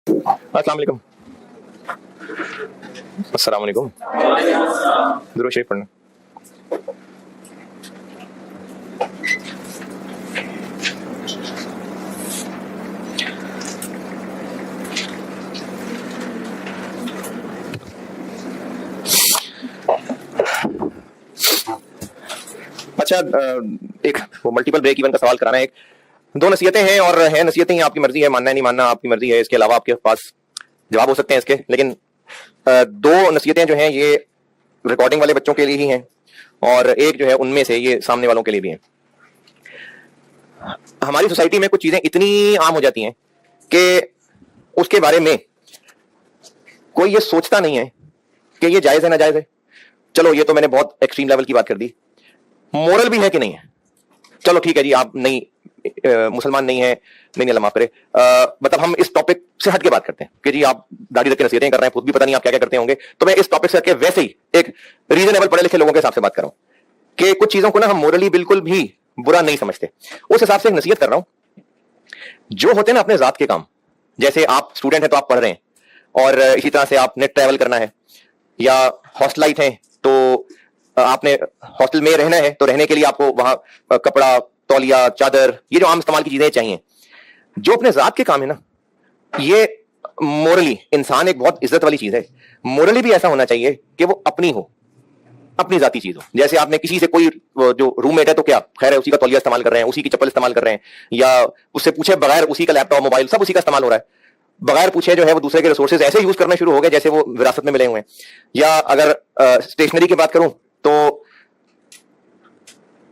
अस्सलाम वालेकुम। अस्सलाम वालेकुम। दुरूद शरीफ पढ़ना। अच्छा, एक वो मल्टीपल ब्रेक इवन का सवाल कराना है। एक दो नसीहतें हैं और हैं नसीहतें ही, आपकी मर्जी है, मानना है नहीं मानना आपकी मर्जी है। इसके अलावा आपके पास जवाब हो सकते हैं इसके, लेकिन दो नसीहतें जो हैं ये रिकॉर्डिंग वाले बच्चों के लिए ही हैं और एक जो है उनमें से ये सामने वालों के लिए भी है। हमारी सोसाइटी में कुछ चीजें इतनी आम हो जाती हैं कि उसके बारे में कोई ये सोचता नहीं है कि ये जायज है ना जायज है। चलो ये तो मैंने बहुत एक्सट्रीम लेवल की बात कर दी। मोरल भी है कि नहीं है, चलो ठीक है जी, आप नहीं मुसलमान नहीं है, नहीं अल्लाह माफ करे, मतलब हम इस टॉपिक से हट के बात करते हैं कि जी आप दाढ़ी रख के नसीहतें कर रहे हैं, खुद भी पता नहीं आप क्या क्या करते होंगे। तो मैं इस टॉपिक से हटके वैसे ही एक रीजनेबल पढ़े लिखे लोगों के हिसाब से बात कर रहा हूं कि कुछ चीजों को ना हम मोरली बिल्कुल भी बुरा नहीं समझते। उस हिसाब से एक नसीहत कर रहा हूं। जो होते हैं ना अपने जात के काम, जैसे आप स्टूडेंट हैं तो आप पढ़ रहे हैं और इसी तरह से आपने ट्रैवल करना है, या हॉस्टलाइट हैं तो आपने हॉस्टल में रहना है, तो रहने के लिए आपको वहां कपड़ा, तौलिया, चादर, ये जो आम इस्तेमाल की चीजें चाहिए। जो अपने जात के काम है ना, ये मोरली इंसान एक बहुत इज्जत वाली चीज है। मोरली भी ऐसा होना चाहिए कि वो अपनी हो, अपनी जाती चीज हो। जैसे आपने किसी से कोई जो रूममेट है तो क्या खैर है, उसी का तौलिया इस्तेमाल कर रहे हैं, उसी की चप्पल इस्तेमाल कर रहे हैं, या उससे पूछे बगैर उसी का लैपटॉप, मोबाइल सब उसी का इस्तेमाल हो रहा है। बगैर पूछे जो है वो दूसरे के रिसोर्सेज ऐसे यूज करना शुरू हो गए जैसे वो विरासत में मिले हुए हैं। या अगर स्टेशनरी की बात करूं तो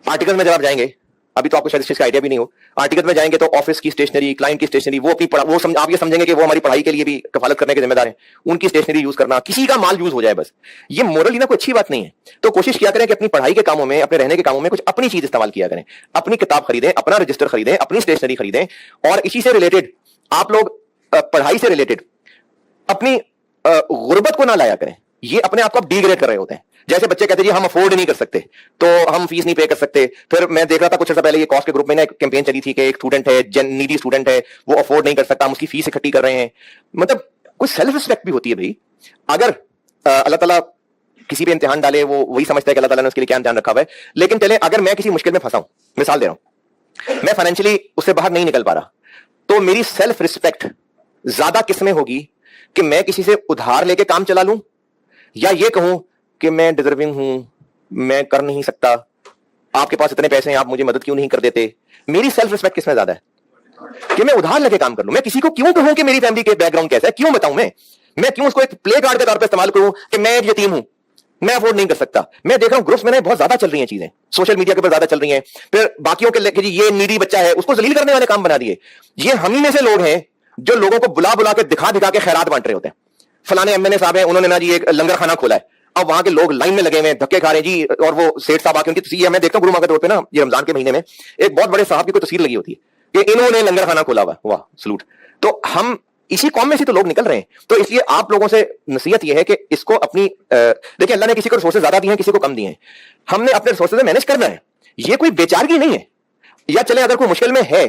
आर्टिकल में जब आप जाएंगे, अभी तो आपको शायद इस चीज का आइडिया भी नहीं हो, आर्टिकल में जाएंगे तो ऑफिस की स्टेशनरी, क्लाइंट की स्टेशनरी, वो अपनी आप ये समझेंगे कि वो हमारी पढ़ाई के लिए भी कफालत करने के जिम्मेदार हैं, उनकी स्टेशनरी यूज करना, किसी का माल यूज हो जाए बस, ये मोरली ना कोई अच्छी बात नहीं है। तो कोशिश किया करें कि अपनी पढ़ाई के कामों में, अपने रहने के कामों में कुछ अपनी चीज इस्तेमाल किया करें। अपनी किताब खरीदें, अपना रजिस्टर खरीदें, अपनी स्टेशनरी खरीदें, और इसी से रिलेटेड आप लोग पढ़ाई से रिलेटेड अपनी गुर्बत को ना लाया करें। ये अपने आप को डिग्रेड कर रहे होते हैं। जैसे बच्चे कहते हैं जी हम अफोर्ड नहीं कर सकते तो हम फीस नहीं पे कर सकते। फिर मैं देख रहा था कुछ अर्सा पहले, ये कॉस्ट के ग्रुप में ना एक कैंपेन चली थी कि एक स्टूडेंट है, नीडी स्टूडेंट है, वो अफोर्ड नहीं कर सकता, हम उसकी फीस इकट्ठी कर रहे हैं। मतलब कुछ सेल्फ रिस्पेक्ट भी होती है भाई। अगर अल्लाह ताला किसी पे इम्तिहान डाले, वो वही समझता है कि अल्लाह ताला ने उसके लिए क्या ध्यान रखा हुआ है। लेकिन चले अगर मैं किसी मुश्किल में फंसा हूं, मिसाल दे रहा हूं, मैं फाइनेंशियली उससे बाहर नहीं निकल पा रहा, तो मेरी सेल्फ रिस्पेक्ट ज्यादा किसमें होगी कि मैं किसी से उधार लेके काम चला लूं, या ये कहूं कि मैं डिजर्विंग हूं, मैं कर नहीं सकता, आपके पास इतने पैसे हैं, आप मुझे मदद क्यों नहीं कर देते। मेरी सेल्फ रिस्पेक्ट किसमें ज्यादा है कि मैं उधार लेके काम कर लूं। मैं किसी को क्यों कहूं कि मेरी फैमिली के बैकग्राउंड कैसा है, क्यों बताऊं मैं क्यों उसको एक प्ले कार्ड के तौर पर इस्तेमाल करूं कि मैं एक यतीम हूं, मैं अफोर्ड नहीं कर सकता। मैं देख रहा हूं ग्रुप्स में बहुत ज्यादा चल रही हैं चीजें, सोशल मीडिया के ऊपर ज्यादा चल रही हैं। फिर बाकियों के लेके ये नीडी बच्चा है, उसको जलील करने वाले काम बना दिए। ये हम ही में से लोग हैं जो लोगों को बुला बुला के दिखा दिखा के खैरात बांट रहे होते हैं। फलाने एमएनए साहब हैं, उन्होंने ना जी एक लंगर खाना खोला है, अब वहां के लोग लाइन में लगे हुए हैं, धक्के खा रहे हैं जी, और वो सेठ साहब आके उनकी तस्वीर, मैं देखता हूं गुरुमा के तौर पे ना, ये रमजान के महीने में एक बहुत बड़े साहब की कोई तस्वीर लगी होती है कि इन्होंने लंगर खाना खोला हुआ, वाह सलूट। तो हम इसी कौम में से तो लोग निकल रहे हैं। तो इसलिए आप लोगों से नसीहत यह है कि इसको अपनी देखिए, अल्लाह ने किसी को रिसोर्सेज ज्यादा दिए हैं, किसी को कम दिए हैं, हमने अपने रिसोर्सेज मैनेज करना है। ये कोई बेचारगी नहीं है। या चले अगर कोई मुश्किल में है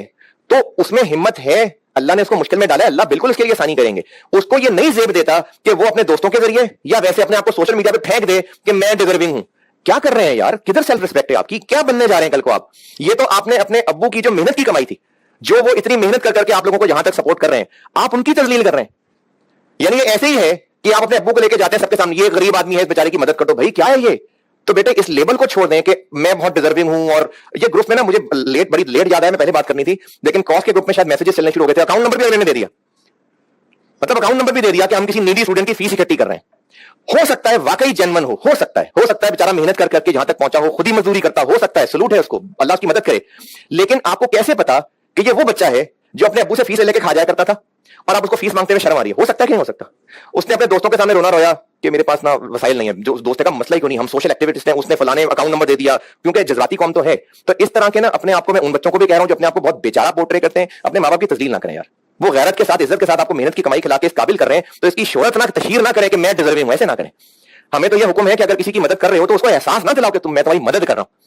तो उसमें हिम्मत है, अल्लाह ने उसको मुश्किल में डाला है, अल्लाह बिल्कुल उसके लिए आसानी करेंगे। उसको ये नहीं जेब देता कि वो अपने दोस्तों के जरिए या वैसे अपने आप को सोशल मीडिया पे फेंक दे कि मैं डिजर्विंग हूं। क्या कर रहे हैं यार, किधर सेल्फ रिस्पेक्ट है आपकी, क्या बनने जा रहे हैं कल को आप। ये तो आपने अपने अब्बू की जो मेहनत की कमाई थी, जो वो इतनी मेहनत कर करके आप लोगों को यहां तक सपोर्ट कर रहे हैं, आप उनकी तजलील कर रहे हैं। यानी ये ऐसे ही है कि आप अपने अब्बू को लेकर जाते हैं सबके सामने, ये गरीब आदमी है, इस बेचारे की मदद कर दो। भाई क्या है ये, तो बेटे इस लेबल को छोड़ दें कि मैं बहुत डिजर्विंग हूं। और ये ग्रुप में ना मुझे बड़ी लेट याद है, मैं पहले बात करनी थी, लेकिन कॉस्ट के ग्रुप में शायद मैसेजेस चलने शुरू हो गए थे, अकाउंट नंबर भी मैंने दे दिया, मतलब अकाउंट नंबर भी दे दिया कि हम किसी नीडी स्टूडेंट की फीस इकट्ठी कर रहे हैं। हो सकता है वाकई जेन्युइन हो सकता है बेचारा मेहनत कर करके जहां तक पहुंचा हो, खुद ही मजदूरी करता हो सकता है, सलूट है उसको, अल्लाह उसकी मदद करे। लेकिन आपको कैसे पता कि ये वो बच्चा है जो अपने अब्बू से फीस लेके खा जाया करता था और आप उसको फीस मांगते हुए शर्म आ रही है। हो सकता है कि नहीं हो सकता। उसने अपने दोस्तों के सामने रोना रोया कि मेरे पास ना वसाइल नहीं है, जो दोस्त का मसला ही क्यों नहीं, हम सोशल एक्टिविटीज हैं, उसने फलाने अकाउंट नंबर दे दिया, क्योंकि जज्बाती कौम तो है। तो इस तरह के ना अपने आप को, मैं उन बच्चों को भी कह रहा हूं जो अपने आप को बहुत बेचारा पोर्ट्रे करते हैं, अपने माँ बाप की तस्लील ना करें यार। वो गैरत के साथ, इज्जत के साथ आपको मेहनत की कमाई खिला के इस काबिल कर रहे हैं, तो इसकी शोहरत ना, तशहीर ना करें कि मैं डिजर्विंग हूं, ऐसे ना करें। हमें तो यह हुक्म है कि अगर किसी की मदद कर रहे हो तो उसको एहसास ना दिलाओ कि तुम, मैं तुम्हारी मदद कर रहा हूं।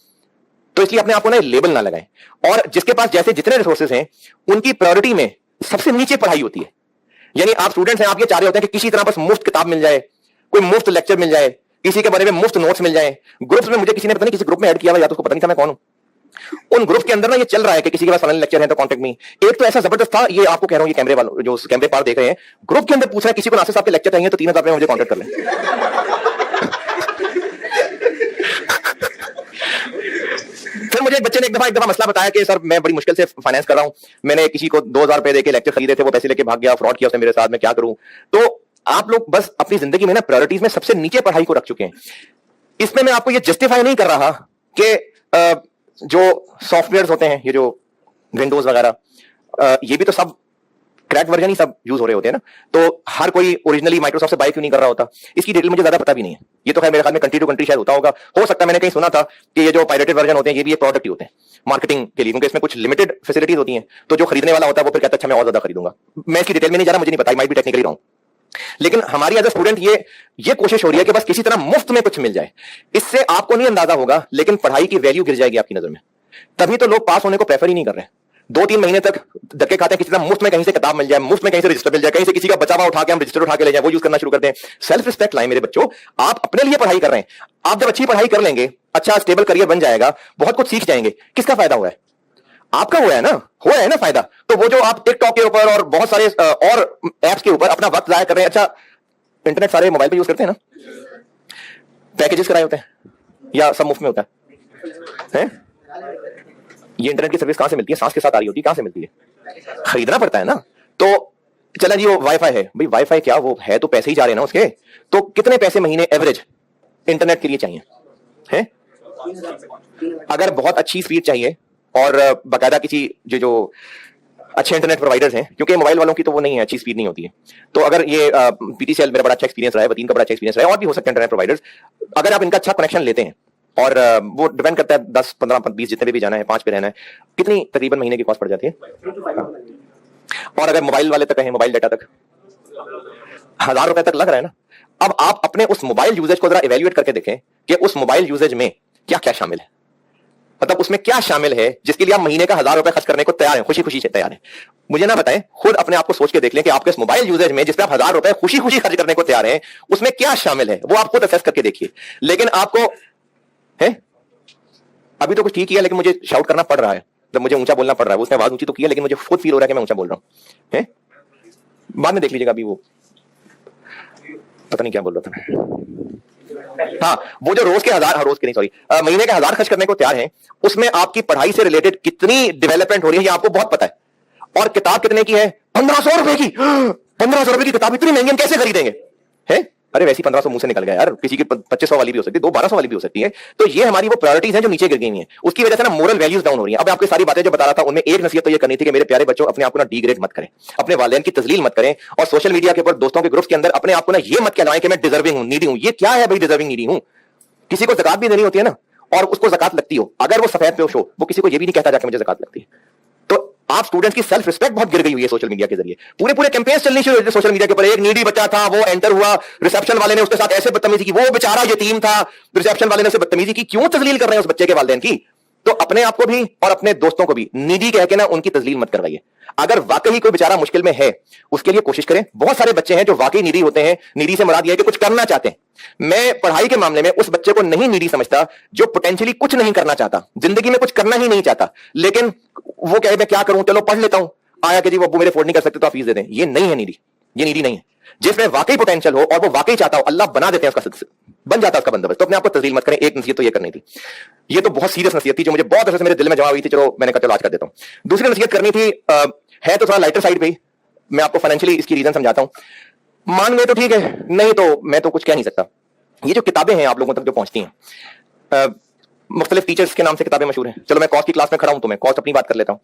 तो इसलिए अपने आप को ना लेबल ना लगाएं। और जिसके पास जैसे जितने रिसोर्सेज हैं, उनकी प्रायोरिटी में सबसे नीचे पढ़ाई होती है। यानी आप स्टूडेंट्स हैं, आप ये चाह रहे होते हैं कि किसी तरह बस मुफ्त किताब मिल जाए, कोई मुफ्त लेक्चर मिल जाए, किसी के बारे में मुफ्त नोट्स मिल जाए। ग्रुप्स में मुझे किसी ने पता नहीं किसी ग्रुप में ऐड किया हुआ, या तो उसको पता नहीं था मैं कौन हूं। उन ग्रुप के अंदर ना ये चल रहा है कि किसी के पास फलाने लेक्चर है तो कांटेक्ट मी। एक तो ऐसा जबरदस्त था, ये आपको कह रहा हूं, ये कैमरे वालों जो कैमरे पार देख रहे हैं, ग्रुप के अंदर पूछ रहा है किसी को नासिर साहब के लेक्चर चाहिए तो 3000 में मुझे कांटेक्ट कर लें। फिर मुझे एक बच्चे ने एक दफा मसला बताया कि सर मैं बड़ी मुश्किल से फाइनेंस कर रहा हूं, मैंने किसी को 2000 रुपए देके लेक्चर खरीदे थे, वो पैसे लेके भाग गया, फ्रॉड किया उसने मेरे साथ, मैं क्या करूं। तो आप लोग बस अपनी जिंदगी में ना प्रायोरिटीज में सबसे नीचे पढ़ाई को रख चुके हैं। इसमें मैं आपको ये जस्टिफाई नहीं कर रहा कि जो सॉफ्टवेयर होते हैं, ये जो विंडोज वगैरह, ये भी तो सब क्रैक वर्जन ही सब यूज हो रहे होते हैं ना, तो हर कोई ओरिजिनली माइक्रोसॉफ्ट से बाय क्यों नहीं कर रहा होता, इसकी डिटेल मुझे ज्यादा पता भी नहीं है। ये तो खैर मेरे ख्याल में कंट्री टू कंट्री शायद होता होगा, हो सकता है मैंने कहीं सुना था कि ये जो पायरेटेड वर्जन होते हैं ये भी एक प्रोडक्ट ही होते हैं मार्केटिंग के लिए, क्योंकि इसमें कुछ लिमिटेड फैसिलिटीज होती हैं, तो जो खरीदने वाला होता है वो फिर कहता है अच्छा मैं और ज्यादा खरीदूंगा। मैं इसकी डिटेल में नहीं जा रहा, मुझे नहीं पता, माइट बी टेक्निकली रॉन्ग, लेकिन हमारी एज अ स्टूडेंट ये कोशिश हो रही है कि बस किसी तरह मुफ्त में कुछ मिल जाए। इससे आपको नहीं अंदाजा होगा, लेकिन पढ़ाई की वैल्यू गिर जाएगी आपकी नजर में। तभी तो लोग पास होने को प्रेफर ही नहीं कर रहे हैं। 2-3 महीने तक धक्के खाते हैं, किसी तरह मुफ्त में कहीं से किताब मिल जाए, मुफ्त में कहीं से रजिस्टर मिल जाए, कहीं से किसी का बचावा उठा के हम रजिस्टर उठा के ले जाए, वो यूज करना शुरू कर दें। सेल्फ रिस्पेक्ट लाएं मेरे बच्चों, आप अपने लिए पढ़ाई कर रहे हैं। आप जब अच्छी पढ़ाई कर लेंगे, अच्छा स्टेबल करियर बन जाएगा, बहुत कुछ सीख जाएंगे, किसका फायदा हुआ है? आपका हुआ है ना फायदा। तो वो जो आप टिकटॉक के ऊपर और बहुत सारे और एप्स के ऊपर अपना वक्त जाया कर रहे हैं, अच्छा इंटरनेट सारे मोबाइल पे यूज करते हैं ना, पैकेजेस कराए होते हैं या सब मुफ्त में होता है? ये इंटरनेट की सर्विस कहां से मिलती है? सांस के साथ आ रही होती है, कहां से मिलती है? खरीदना पड़ता है ना। तो चला जी वो वाईफाई है, भाई वाईफाई क्या, वो है तो पैसे ही जा रहे हैं ना उसके, तो कितने पैसे महीने एवरेज इंटरनेट के लिए चाहिए हैं? अगर बहुत अच्छी स्पीड चाहिए और बाकायदा किसी जो अच्छे इंटरनेट प्रोवाइडर्स हैं, क्योंकि मोबाइल वालों की तो वो नहीं है, अच्छी स्पीड नहीं होती है, तो अगर ये पीटीसीएल मेरा बड़ा अच्छा एक्सपीरियंस रहा है, वतीन का बड़ा अच्छा एक्सपीरियंस रहा है, और भी हो सकते हैं इंटरनेट प्रोवाइडर्स, अगर आप इनका अच्छा कनेक्शन लेते हैं, और वो डिपेंड करता है 10, 15, 20 जितने भी जाना है, 5 पे रहना है, कितनी तकरीबन महीने की कॉस्ट पड़ जाती है। और अगर मोबाइल वाले तक है, मोबाइल डाटा तक 1000 रुपए तक लग रहा है ना। अब आप अपने उस मोबाइल यूजेज को जरा इवेल्युएट करके देखें कि उस मोबाइल यूजेज में क्या क्या शामिल है, मतलब उसमें क्या शामिल है जिसके लिए आप महीने का 1000 रुपए खर्च करने को तैयार हैं, खुशी खुशी से तैयार हैं। मुझे ना बताएं, खुद अपने आप को सोच के देख लें कि आपके इस मोबाइल यूजेज में जिस पे आप 1000 रुपए खुशी खुशी खर्च करने को तैयार हैं, उसमें क्या शामिल है, वो आप खुद असेस करके देखिए। लेकिन आपको है अभी तो कुछ ठीक ही है, लेकिन मुझे शाउट करना पड़ रहा है, जब मुझे ऊंचा बोलना पड़ रहा है। उसने आवाज ऊंची तो की है, लेकिन मुझे खुद फील हो रहा है कि मैं ऊंचा बोल रहा हूं है। बाद में देख लीजिएगा, अभी वो पता नहीं क्या बोल रहा था। हाँ, वो जो रोज के 1000, रोज के नहीं सॉरी, महीने के 1000 खर्च करने को तैयार हैं, उसमें आपकी पढ़ाई से रिलेटेड कितनी डेवलपमेंट हो रही है ये आपको बहुत पता है। और किताब कितने की है? 1500 रुपए की। 1500 रुपए की किताब इतनी महंगी हम कैसे खरीदेंगे है? अरे वैसी 1500 मुंह से निकल गया यार, किसी की 2500 वाली भी हो सकती है, 1200 वाली भी हो सकती है। तो ये हमारी वो प्रायोरिटीज हैं जो नीचे गिर गई हैं, उसकी वजह से ना मोरल वैल्यूज डाउन हो रही हैं। अब आपकी सारी बातें जो बता रहा था, उनमें एक नसीहत तो ये करनी थी कि मेरे प्यारे बच्चों, अपने आप को ना डिग्रेड मत करें, अपने वालिदैन की तजलील मत करें, और सोशल मीडिया के ऊपर दोस्तों के ग्रुप्स के अंदर अपने आप को ना ये मत कहलाएं कि मैं डिजर्विंग हूं, नीडी हूं। ये क्या है भाई डिजर्विंग नीडी हूं? किसी को ज़कात भी देनी होती है ना, और उसको ज़कात लगती हो, अगर वो सफेद पोश हो, वो किसी को ये भी नहीं कहता जाके मुझे ज़कात लगती है। तो आप स्टूडेंट्स की सेल्फ रिस्पेक्ट बहुत गिर गई हुई है सोशल मीडिया के जरिए। पूरे कैंपेन्स चलनी शुरू हुई सोशल मीडिया के ऊपर। एक नीडी बच्चा था, वो एंटर हुआ, रिसेप्शन वाले ने उसके साथ ऐसे बदतमीजी की, वो बेचारा यतीम था, रिसेप्शन वाले ने उसे बदतमीजी की। क्यों तजलील कर रहे हैं उस बच्चे के वालिदैन की? तो अपने आप को भी और अपने दोस्तों को भी नीडी कह के ना उनकी तजलील मत करवाइए। अगर वाकई कोई बेचारा मुश्किल में है, उसके लिए कोशिश करें। बहुत सारे बच्चे हैं जो वाकई नीडी होते हैं, नीडी से मुराद यह है कि कुछ करना चाहते हैं। मैं पढ़ाई के मामले में उस बच्चे को नहीं नीडी समझता जो पोटेंशियली कुछ नहीं करना चाहता, जिंदगी में कुछ करना ही नहीं चाहता, लेकिन वो कहे मैं क्या करूं, चलो पढ़ लेता हूं, आया कि जी वो अब्बू मेरे अफोर्ड नहीं कर सकते तो आप फीस दे दें। ये नहीं है नीडी, ये नीडी नहीं है। जिसमें वाकई पोटेंशियल हो और वो वाकई चाहता हो, अल्लाह बना देते हैं, उसका बन जाता है उसका बंदोबस्त। तो अपने आपको तजलील मत करें। एक नसीहत तो ये करनी थी, ये तो बहुत सीरियस नसीहत थी जो मुझे बहुत अच्छे से मेरे दिल में जमा हुई थी, चलो मैंने कहा चलो आज कर देता हूं। दूसरी नसीहत करनी थी, है तो थोड़ा लाइटर साइड पे, मैं आपको फाइनेंशियली इसकी रीजन समझाता हूं। मान गए तो ठीक है, नहीं तो मैं तो कुछ कह नहीं सकता। ये जो किताबें हैं आप लोगों तक जो पहुंचती हैं, मुख्तलिफ टीचर्स के नाम से किताबें मशहूर हैं। चलो मैं कॉस्ट की क्लास में खड़ा हूं तो मैं कॉस्ट अपनी बात कर लेता हूं।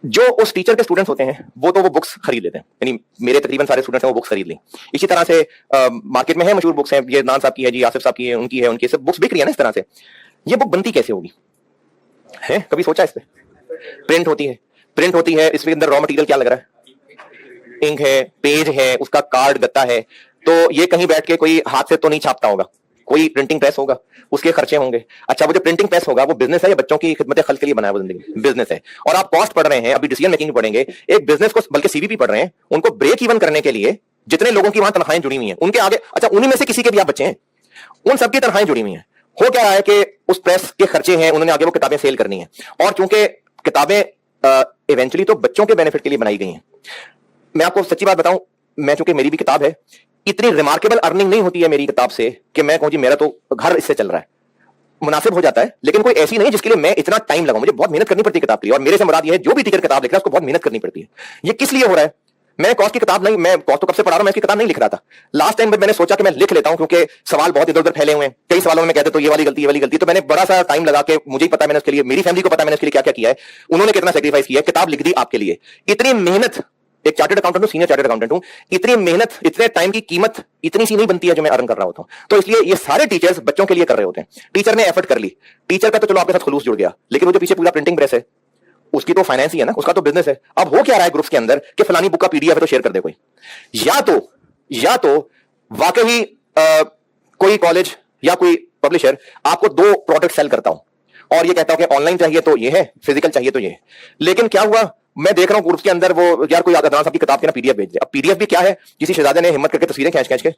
जो उस टीचर के स्टूडेंट्स होते हैं वो तो वो बुक्स खरीद लेते हैं, यानी मेरे तकरीबन सारे स्टूडेंट्स हैं वो बुक्स खरीद ली। इसी तरह से मार्केट में है मशहूर बुक्स हैं, ये नान साहब की है जी, आसिफ साहब की है, उनकी सब बुक्स बिक रही है ना। इस तरह से ये बुक बनती कैसे होगी है? कभी सोचा इस पे? प्रिंट होती है, इसके अंदर रॉ मटेरियल क्या लग रहा है? इंक है, पेज है, उसका कार्ड गत्ता है। तो ये कहीं बैठ के कोई हाथ से तो नहीं छापता होगा, कोई प्रिंटिंग प्रेस होगा, उसके खर्चे होंगे। अच्छा, वो जो प्रिंटिंग प्रेस होगा वो बिजनेस है या बच्चों की खिदमत खल्क के लिए बनाया, वो जिंदगी बिजनेस है। और आप कॉस्ट पढ़ रहे हैं, अभी डिसीजन मेकिंग पढ़ेंगे, एक बिजनेस को बल्कि सीवीपी पढ़ रहे हैं, उनको ब्रेक इवन करने के लिए जितने लोगों की वहां तनख्वाहें जुड़ी हुई हैं उनके आगे, अच्छा उन्हीं में से किसी के भी आप बच्चे हैं, उन सबकी तनख्वाहें जुड़ी हुई हैं। हो क्या रहा है कि उस प्रेस के खर्चे हैं, उन्होंने आगे वो किताबें सेल करनी है, और चूंकि किताबें इवेंचुअली तो बच्चों के बेनिफिट के लिए बनाई गई हैं। मैं आपको सच्ची बात बताऊं, मैं चूंकि मेरी भी किताब है, इतनी रिमार्केबल अर्निंग नहीं होती है मेरी किताब से कि मैं कहूं जी मेरा तो घर इससे चल रहा है। मुनासिब हो जाता है, लेकिन कोई ऐसी नहीं जिसके लिए मैं इतना टाइम लगाऊं। मुझे बहुत मेहनत करनी पड़ती है किताब के लिए, और मेरे से मुराद ये है जो भी टीचर किताब लिख रहा है उसको बहुत मेहनत करनी पड़ती है। ये किस लिए हो रहा है? मैं कॉस्ट की किताब नहीं, मैं कॉस्ट तो कब से पढ़ा रहा हूं, मैं इसकी किताब नहीं लिख रहा था। लास्ट टाइम मैंने सोचा कि मैं लिख लेता हूं, क्योंकि सवाल बहुत इधर उधर फैले हुए हैं। कई सवालों में कहते तो ये वाली गलती, ये वाली गलती, तो मैंने बड़ा सा टाइम लगा के, मुझे ही पता है मैंने उसके लिए, मेरी फैमिली को पता है मैंने उसके लिए क्या क्या किया है, उन्होंने कितना सेक्रीफाइस किया है, किताब लिख दी आपके लिए। इतनी मेहनत, एक चार्टर्ड अकाउंटेंट हूं, सीनियर चार्टर्ड अकाउंटेंट हूं, इतनी मेहनत, इतने टाइम की कीमत इतनी सी नहीं बनती है जो मैं अर्न कर रहा होता हूं। तो इसलिए ये सारे टीचर्स बच्चों के लिए कर रहे होते हैं। टीचर ने एफर्ट कर ली, टीचर का तो चलो आपके साथ खुलूस जुड़ गया, लेकिन वो जो पीछे पूरा प्रिंटिंग प्रेस है उसकी तो फाइनेंस ही है ना, उसका तो बिजनेस है। अब हो क्या रहा है ग्रुप्स के अंदर कि फलानी बुक का पीडीएफ है तो शेयर कर दे कोई, या तो वाकई कोई कॉलेज या कोई पब्लिशर आपको 2 प्रोडक्ट सेल करता हूं और ये कहता हूं कि ऑनलाइन चाहिए तो ये है, फिजिकल चाहिए तो ये है। लेकिन क्या हुआ, मैं देख रहा हूं ग्रुप्स के अंदर वो यार कोई अदनान साहब की किताब के ना पीडीएफ भेज दे। अब पीडीएफ भी क्या है, किसी शहजादे ने हिम्मत करके तस्वीरें खींच के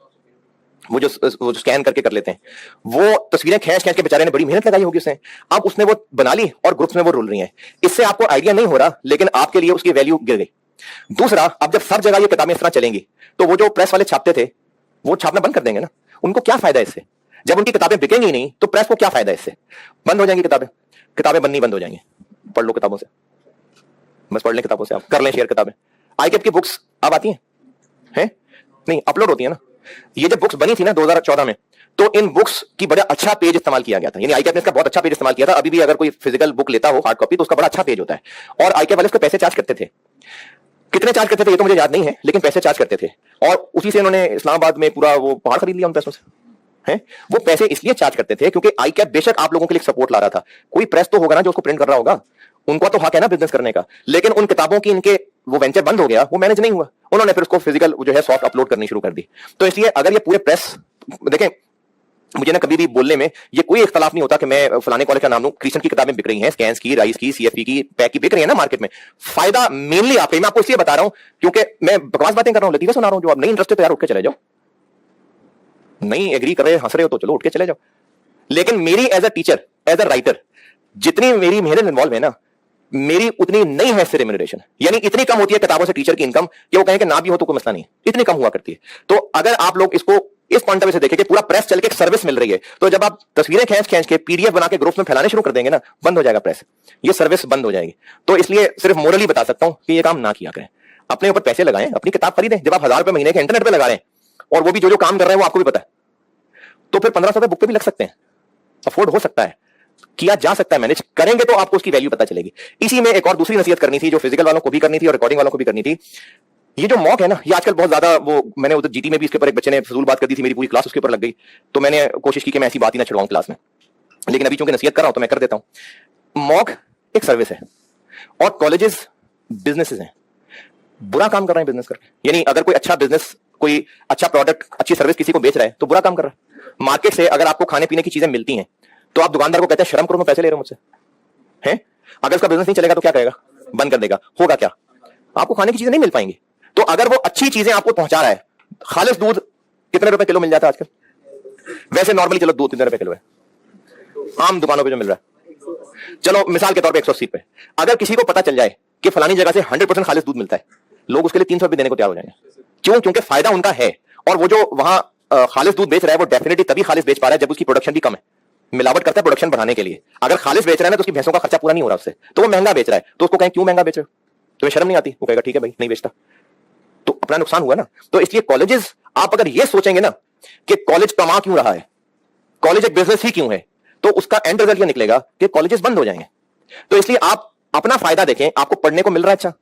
वो जो स्कैन करके कर लेते हैं, वो तस्वीरें खींच के बेचारे ने बड़ी मेहनत लगाई होगी उसने, अब उसने वो बना ली और ग्रुप्स में वो रुल रही हैं। इससे आपको आइडिया नहीं हो रहा, लेकिन आपके लिए उसकी वैल्यू गिर गई। दूसरा, अब जब सब जगह ये किताबें इस तरह चलेंगी तो वो जो प्रेस वाले छापते थे वो छापना बंद कर देंगे ना। उनको क्या फायदा इससे? जब उनकी किताबें बिकेंगी नहीं तो प्रेस को क्या फायदा इससे? बंद हो जाएंगी किताबें बननी बंद हो जाएंगी। पढ़ लो किताबों से, बस पढ़ लें किताबों से, आप कर लें शेयर किताबें। आईकेप की बुक्स अब आती हैं नहीं, अपलोड होती है ना। ये जब बुक्स बनी थी ना 2014 में, तो इन बुक्स की बड़ा अच्छा पेज इस्तेमाल किया गया था, यानी आईकेप ने इसका बहुत अच्छा पेज इस्तेमाल किया था। अभी भी अगर कोई फिजिकल बुक लेता हो हार्ड कॉपी तो उसका बड़ा अच्छा पेज होता है। और आईकेप वाले उसके पैसे चार्ज करते थे, कितने चार्ज करते थे ये तो मुझे याद नहीं है, लेकिन पैसे चार्ज करते थे। और उसी से उन्होंने इस्लामाबाद में पूरा वो पहाड़ खरीद लिया उन पैसों से। हैं वो पैसे इसलिए चार्ज करते थे क्योंकि आईकेप बेशक आप लोगों के लिए सपोर्ट ला रहा था, कोई प्रेस तो होगा ना जो उसको प्रिंट कर रहा होगा, उनका तो हक है ना बिजनेस करने का। लेकिन उन किताबों की इनके वो वेंचर बंद हो गया, वो मैनेज नहीं हुआ, उन्होंने फिर उसको फिजिकल जो है सॉफ्ट अपलोड करनी शुरू कर दी। तो इसलिए अगर ये पूरे प्रेस देखें, मुझे ना कभी भी बोलने में ये कोई इख्तलाफ नहीं होता कि मैं फलाने कॉलेज का नाम लूं, क्रिश्चियन की किताबें बिक रही हैं, स्कैंस की, राइस की, सीएफपी की, पैक की बिक रही है ना मार्केट में। फायदा मेनली आप है, मैं आपको इसलिए बता रहा हूं क्योंकि मैं बकवास बातें कर रहा हूं, लतीफे सुना रहा हूं। जो आप नहीं इंटरेस्टेड तो यार उठ के चले जाओ, नहीं एग्री कर रहे हंस रहे हो तो चलो उठ के चले जाओ। लेकिन मेरी as a teacher, as a writer, जितनी मेरी मेहनत इन्वॉल्व है ना, मेरी उतनी नहीं है इससे रेम्यूनरेशन। यानी इतनी कम होती है किताबों से टीचर की इनकम कि वो कहें कि ना भी हो तो कोई मसला नहीं, इतनी कम हुआ करती है। तो अगर आप लोग इसको इस पॉइंट ऑफ व्यू से देखें कि पूरा प्रेस चल के एक सर्विस मिल रही है, तो जब आप तस्वीरें खींच के पीडीएफ बना के ग्रुप्स में फैलाने शुरू कर देंगे ना, बंद हो जाएगा प्रेस, ये सर्विस बंद हो जाएगी। तो इसलिए सिर्फ मोरली बता सकता हूं कि ये काम ना किया करें, अपने ऊपर पैसे लगाएं, अपनी किताब खरीदें। जब आप 1000 रुपए महीने के इंटरनेट पे लगा रहे हैं और वो भी जो काम कर रहे हैं वो आपको भी पता है, तो फिर 1500 रुपए बुक पे भी लग सकते हैं, अफोर्ड हो सकता है, किया जा सकता है, मैनेज करेंगे तो आपको उसकी वैल्यू पता चलेगी। इसी में एक और दूसरी नसीहत करनी थी जो फिजिकल वालों को भी करनी थी और रिकॉर्डिंग वालों को भी करनी थी। ये जो मॉक है ना, ये आजकल बहुत ज्यादा, वो मैंने उधर जीटी में भी इसके ऊपर एक बच्चे ने फजूल बात कर दी थी, मेरी पूरी क्लास उसके ऊपर लग गई, तो मैंने कोशिश की कि मैं ऐसी बात ही ना छुड़वाऊं क्लास में, लेकिन अभी चूंकि नसीहत कर रहा हूं तो मैं कर देता हूं। मॉक एक सर्विस है और कॉलेजेस बिजनेसेस हैं, बुरा काम कर रहे हैं बिजनेस करके। यानी अगर कोई अच्छा बिजनेस, कोई अच्छा प्रोडक्ट, अच्छी सर्विस किसी को बेच रहा है तो बुरा काम कर रहा है। मार्केट से अगर आपको खाने पीने की चीजें मिलती हैं तो आप दुकानदार को कहते हैं शर्म करो, मैं पैसे ले रहा हूं मुझसे, हैं? अगर उसका बिजनेस नहीं चलेगा तो क्या करेगा? बंद कर देगा। होगा क्या? आपको खाने की चीजें नहीं मिल पाएंगी। तो अगर वो अच्छी चीजें आपको पहुंचा रहा है, खालिस दूध कितने रुपए किलो मिल जाता है आजकल? वैसे नॉर्मली चलो दूध कितने रुपए किलो है आम दुकानों पे जो मिल रहा है, चलो मिसाल के तौर पे 180 पे। अगर किसी को पता चल जाए कि फलानी जगह से 100% खालिस दूध मिलता है, लोग उसके लिए 300 रुपए देने को तैयार हो जाएंगे। क्यों? क्योंकि फायदा उनका है। और वो जो वहां खालिस दूध बेच रहा है वो डेफिनेटली तभी खालिस बेच पा रहा है जब उसकी प्रोडक्शन भी कम है, मिलावट करता है प्रोडक्शन बढ़ाने के लिए। अगर खालिस बेच रहा है ना तो उसकी भैंसों का खर्चा पूरा नहीं हो रहा उससे, तो वो महंगा बेच रहा है। तो उसको कहें क्यों महंगा बेच रहे हो, तुम्हें शर्म नहीं आती? वो कहेगा ठीक है भाई नहीं बेचता, तो अपना नुकसान हुआ ना। तो इसलिए कॉलेजेस, आप अगर ये सोचेंगे ना कि कॉलेज कमा क्यों रहा है, कॉलेज एक बिजनेस ही क्यों है, तो उसका एंड रिजल्ट ये निकलेगा कि कॉलेजेस बंद हो जाएंगे। तो इसलिए आप अपना फायदा देखें, आपको पढ़ने को मिल रहा है, अच्छा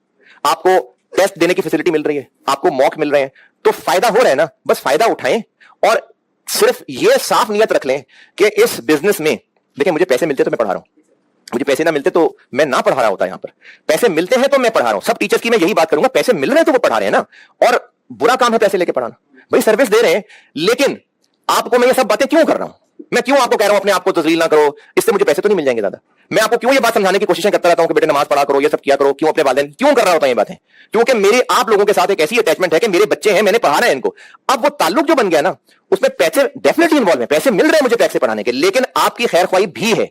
आपको टेस्ट देने की फैसिलिटी मिल रही है, आपको मॉक मिल रहे हैं, तो फायदा हो रहा है ना, बस फायदा उठाएं। और सिर्फ ये साफ नियत रख लें कि इस बिजनेस में, देखिए मुझे पैसे मिलते तो मैं पढ़ा रहा हूं, मुझे पैसे ना मिलते तो मैं ना पढ़ा रहा होता। यहां पर पैसे मिलते हैं तो मैं पढ़ा रहा हूं। सब टीचर्स की मैं यही बात करूंगा, पैसे मिल रहे हैं तो वो पढ़ा रहे हैं ना। और बुरा काम है पैसे लेके पढ़ाना, भाई सर्विस दे रहे हैं, लेकिन आपको मैं ये सब बातें क्यों कर रहा हूं? मैं क्यों आपको कह रहा हूं अपने आप को तजलील ना करो? इससे मुझे पैसे तो नहीं मिल जाएंगे ज्यादा? मैं आपको क्यों ये बात समझाने की कोशिशें करता रहता हूं कि बेटे नमाज पढ़ा करो, ये सब किया करो? क्यों अपने वालिदैन क्यों कर रहा होता है ये बातें? क्योंकि मेरे आप लोगों के साथ एक ऐसी अटैचमेंट है कि मेरे बच्चे हैं, मैंने पढ़ाना है इनको। अब वो ताल्लुक जो बन गया ना, उसमें पैसे डेफिनेटली इन्वॉल्व है, पैसे मिल रहे हैं मुझे पैसे पढ़ाने के, लेकिन आपकी खैर ख्वाही भी है।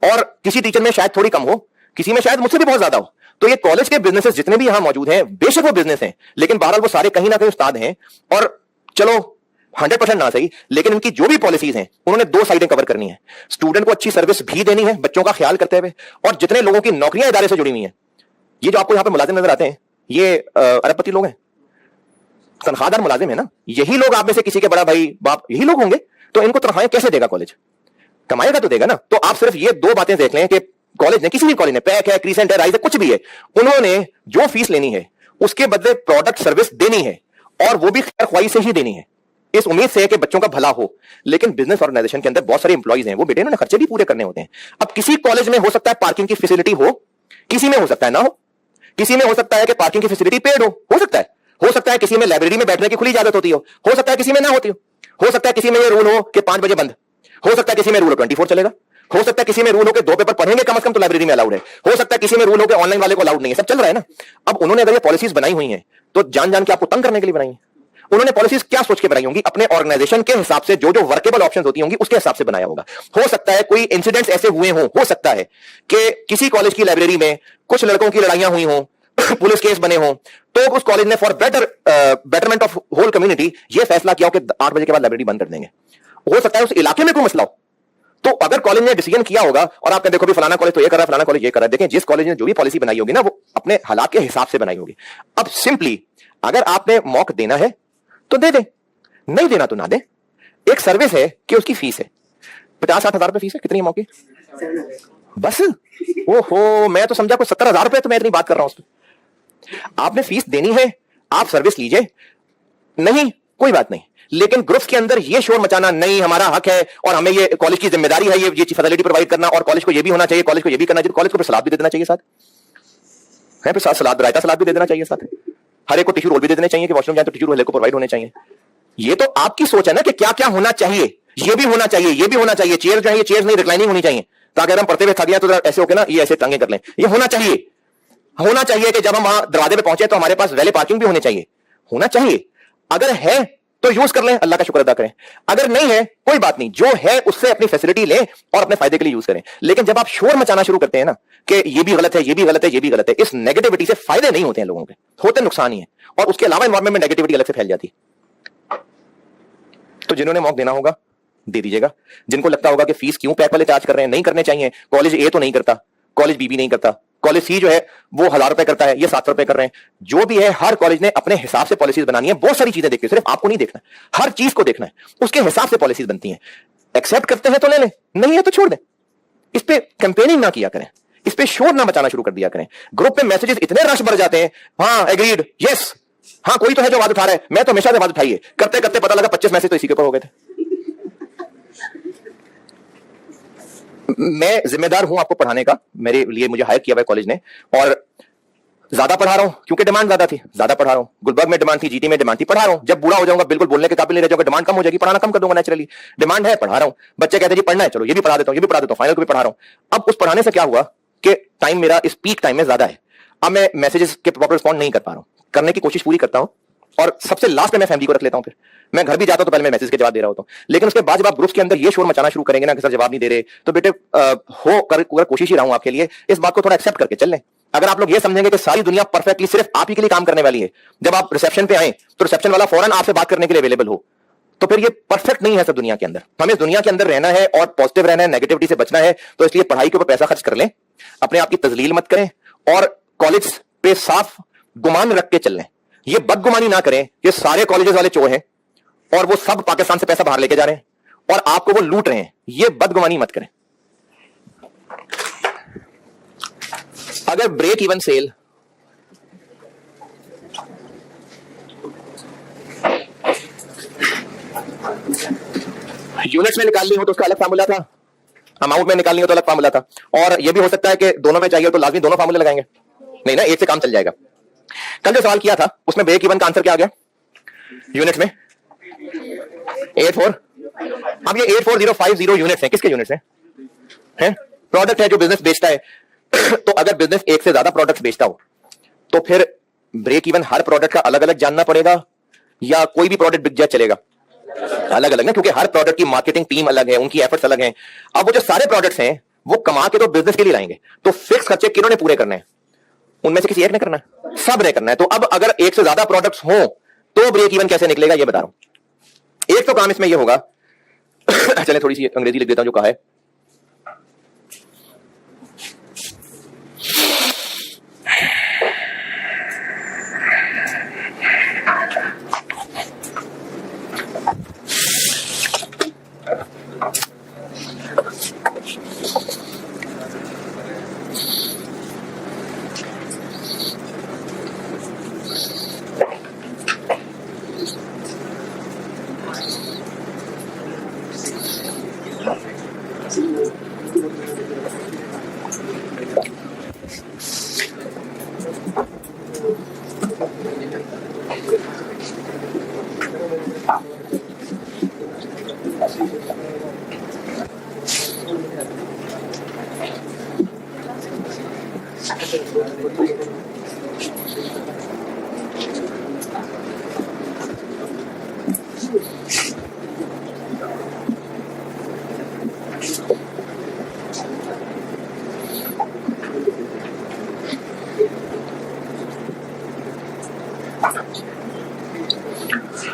और किसी टीचर में शायद थोड़ी कम हो, किसी में शायद मुझसे भी बहुत ज्यादा हो। तो ये कॉलेज के बिजनेसेस जितने भी यहां मौजूद हैं, बेशक वो बिजनेस हैं, लेकिन बहरहाल वो सारे कहीं ना कहीं उस्ताद हैं। और चलो 100% ना सही, लेकिन इनकी जो भी पॉलिसीज हैं उन्होंने दो साइडें कवर करनी है। स्टूडेंट को अच्छी सर्विस भी देनी है, बच्चों का ख्याल करते हुए, और जितने लोगों की नौकरियां इदारे से जुड़ी हुई हैं, ये जो आपको यहां पे मुलाजिम नजर आते हैं, ये अरबपति लोग हैं, तनख्वाहदार मुलाजिम है ना, यही लोग आप में से किसी के बड़ा भाई बाप यही लोग होंगे। तो इनको तनख्वाहें कैसे देगा कॉलेज? कमाएगा तो देगा ना। तो आप सिर्फ ये दो बातें देख लें कि कॉलेज ने, किसी भी कॉलेज ने, पैक है, क्रीसेंट है, राइज है, कुछ भी है, उन्होंने जो फीस लेनी है उसके बदले प्रोडक्ट सर्विस देनी है, और वो भी खैर ख्वाही से ही देनी है, इस उम्मीद से है कि बच्चों का भला हो। लेकिन बिजनेस ऑर्गेनाइजेशन के अंदर बहुत सारे इंप्लॉइज हैं, वो बेटे उन्होंने खर्चे भी पूरे करने होते हैं। अब किसी कॉलेज में हो सकता है पार्किंग की फैसिलिटी हो, किसी में हो सकता है ना हो, किसी में हो सकता है कि पार्किंग की फैसिलिटी पेड हो सकता है, हो सकता है किसी में लाइब्रेरी में बैठने की खुली इजाजत होती हो सकता है किसी में ना होती हो सकता है किसी में ये रूल हो कि 5 बजे बंद, हो सकता है किसी में रूल हो 24 चलेगा, हो सकता है किसी में रूल हो कि 2 पेपर पढ़ेंगे कम से कम तो लाइब्रेरी में अलाउड है, हो सकता है किसी में रूल हो कि ऑनलाइन वाले को अलाउड नहीं है। सब चल रहा है ना। अब उन्होंने अगर ये पॉलिसीज बनाई हुई हैं तो जान जान के आपको तंग करने के लिए बनाई है। उन्होंने पॉलिसीज क्या सोच के बनाई होंगी? अपने ऑर्गेनाइजेशन के हिसाब से, जो जो वर्केबल ऑप्शंस होती होंगी उसके हिसाब से बनाया होगा। हो सकता है कोई इंसिडेंट्स ऐसे हुए हो सकता है कि किसी कॉलेज की लाइब्रेरी में कुछ लड़कों की लड़ाइयां हुई हों, पुलिस केस बने हों, तो उस कॉलेज ने for betterment of whole community ये फैसला किया हो कि 8 बजे के बाद लाइब्रेरी बंद कर देंगे। हो सकता है उस इलाके में कोई मसला हो, तो अगर कॉलेज ने डिसीजन किया होगा और आपने देखो भी फलाना कॉलेज तो ये कर रहा है, फलाना कॉलेज ये कर रहा है, देखें जिस कॉलेज ने जो भी पॉलिसी बनाई होगी ना वो अपने हालात के हिसाब से बनाई होगी। अब सिंपली अगर आपने मौक देना है तो दे दे, नहीं देना तो ना दे। एक सर्विस है कि उसकी फीस है 50-60 हजार रुपए फीस है। कितनी है मौके? बस। ओहो, मैं तो समझा कोई 70,000 रुपए। तो मैं इतनी बात कर रहा हूं उस पर। आपने फीस देनी है, आप सर्विस लीजिए, नहीं कोई बात नहीं। लेकिन ग्रुप्स के अंदर ये शोर मचाना नहीं, हमारा हक है और हमें ये कॉलेज की जिम्मेदारी है ये फैसिलिटी प्रोवाइड करना, और कॉलेज को ये भी होना चाहिए, कॉलेज को ये भी करना चाहिए, कॉलेज को फिर सलाद भी दे देना चाहिए साथ है, फिर साथ सलाद, रायता सलाद भी दे देना चाहिए साथ, हर एक को टिश्यू रोल भी दे देने चाहिए कि वॉशरूम जाए तो टिश्यू रोल को प्रोवाइड होने चाहिए। ये तो आपकी सोच है ना कि क्या क्या होना चाहिए। ये भी होना चाहिए, ये भी होना चाहिए। चेयर जो है ये चेयर्स नहीं रिक्लाइनिंग होनी चाहिए, ताकि अगर हम पढ़ते हुए थक गए तो ऐसे होके ना ये ऐसे टांगे कर लें। ये होना चाहिए, होना चाहिए कि जब हम वहां दरवाजे पे पहुंचे तो हमारे पास वैले पार्किंग भी होने चाहिए, होना चाहिए। अगर है तो यूज कर लें, अल्लाह का शुक्र अदा करें। अगर नहीं है कोई बात नहीं, जो है उससे अपनी फैसिलिटी लें और अपने फायदे के लिए यूज करें। लेकिन जब आप शोर मचाना शुरू करते हैं ना कि ये भी गलत है, ये भी गलत है, ये भी गलत है, इस नेगेटिविटी से फायदे नहीं होते हैं लोगों के, होते नुकसान ही है, और उसके अलावा एनवायरमेंट में नेगेटिविटी अलग से फैल जाती है। तो जिन्होंने मौका देना होगा दे दीजिएगा। जिनको लगता होगा कि फीस क्यों पैक वाले चार्ज कर रहे हैं, नहीं करने चाहिए, कॉलेज ए तो नहीं करता, कॉलेज बी भी नहीं करता, कॉलेज सी जो है वो 1000 रुपए करता है, ये 700 रुपए कर रहे हैं, जो भी है हर कॉलेज ने अपने हिसाब से पॉलिसीज बनानी है। बहुत सारी चीजें देखते हैं, सिर्फ आपको नहीं देखना, हर चीज को देखना है, उसके हिसाब से पॉलिसीज बनती हैं। एक्सेप्ट करते हैं तो ले लें, नहीं है तो छोड़ दें। इस पे कैंपेनिंग ना किया करें, इस पे शोर ना मचाना शुरू कर दिया करें। ग्रुप पे मैसेजेस इतने रश भर जाते हैं, हाँ एग्रीड, यस, हाँ कोई तो है जो आवाज उठा रहा है, मैं तो हमेशा से आवाज उठाई है, करते करते पता लगा 25 मैसेज तो इसी के ऊपर हो गए थे। मैं जिम्मेदार हूं आपको पढ़ाने का, मेरे लिए मुझे हायर किया हुआ कॉलेज ने, और ज्यादा पढ़ा रहा हूं क्योंकि डिमांड ज्यादा थी, ज्यादा पढ़ा रहा हूं। गुलबर्ग में डिमांड थी, जीटी में डिमांड थी, पढ़ा रहा हूं। जब बूढ़ा हो जाऊंगा बिल्कुल बोलने के काबिल नहीं रह जाऊंगा, डिमांड कम हो जाएगी, पढ़ाना कम कर दूंगा नेचुरली। डिमांड है, पढ़ा रहा हूं। बच्चे कहते हैं जी पढ़ना है, चलो ये भी पढ़ा देता हूं, ये भी पढ़ा देता हूं, फाइनल को भी पढ़ा रहा हूं। अब उस पढ़ाने से क्या हुआ कि टाइम मेरा इस पीक टाइम में ज्यादा है, अब मैं मैसेजेस के प्रॉपर रिस्पॉन्ड नहीं कर पा रहा हूं। करने की कोशिश पूरी करता हूं और सबसे लास्ट में मैं फैमिली को रख लेता हूं। फिर मैं घर भी जाता हूं तो पहले मैं मैसेज के जवाब दे रहा होता हूं। लेकिन उसके बाद जब आप ग्रुप्स के अंदर ये शोर मचाना शुरू करेंगे ना कि सर जवाब नहीं दे रहे, तो बेटे हो कर कोशिश ही रहा हूं आपके लिए, इस बात को थोड़ा एक्सेप्ट करके चल लें। अगर आप लोग ये समझेंगे कि सारी दुनिया परफेक्टली सिर्फ आप ही के लिए काम करने वाली है, जब आप रिसेप्शन पे आए तो रिसेप्शन वाला फौरन आपसे बात करने के लिए अवेलेबल हो, तो फिर ये परफेक्ट नहीं है सब दुनिया के अंदर। हमें दुनिया के अंदर रहना है और पॉजिटिव रहना है, नेगेटिविटी से बचना है। तो इसलिए पढ़ाई के ऊपर पैसा खर्च कर लें, अपने आप की तजलील मत करें, और कॉलेज पे साफ गुमान रख के चल लें। ये बदगुमानी ना करें कि सारे कॉलेजेस वाले चोर हैं और वो सब पाकिस्तान से पैसा बाहर लेके जा रहे हैं और आपको वो लूट रहे हैं। ये बदगुमानी मत करें। अगर ब्रेक इवन सेल यूनिट्स में निकालनी हो तो उसका अलग फार्मूला था, अमाउंट में निकालनी हो तो अलग फार्मूला था, और यह भी हो सकता है कि दोनों में चाहिए तो लाजमी दोनों फार्मूले लगाएंगे, नहीं ना एक से काम चल जाएगा। कल जो सवाल किया था उसमें ब्रेक इवन का आंसर क्या आ गया यूनिट्स में? 84 अब ये 84050 यूनिट्स हैं, किसके यूनिट्स हैं? प्रोडक्ट है जो बिजनेस बेचता है। तो अगर बिजनेस एक से ज्यादा प्रोडक्ट्स बेचता हो तो फिर ब्रेक इवन हर प्रोडक्ट का अलग अलग जानना पड़ेगा या कोई भी प्रोडक्ट बिक जाए चलेगा? अलग अलग ना, क्योंकि हर प्रोडक्ट की मार्केटिंग टीम अलग है, उनकी एफर्ट्स अलग हैं। अब वो जो सारे प्रोडक्ट्स हैं वो कमा के तो बिजनेस के लिए लाएंगे, तो फिक्स खर्चे किन्होंने पूरे करने हैं? उनमें से किसी एक ने करना है, सब ने करना है। तो अब अगर एक से ज्यादा प्रोडक्ट्स हो तो ब्रेक इवन कैसे निकलेगा ये बता रहा हूं। एक तो काम इसमें ये होगा चले थोड़ी सी अंग्रेजी लिख देता हूं जो कहा है।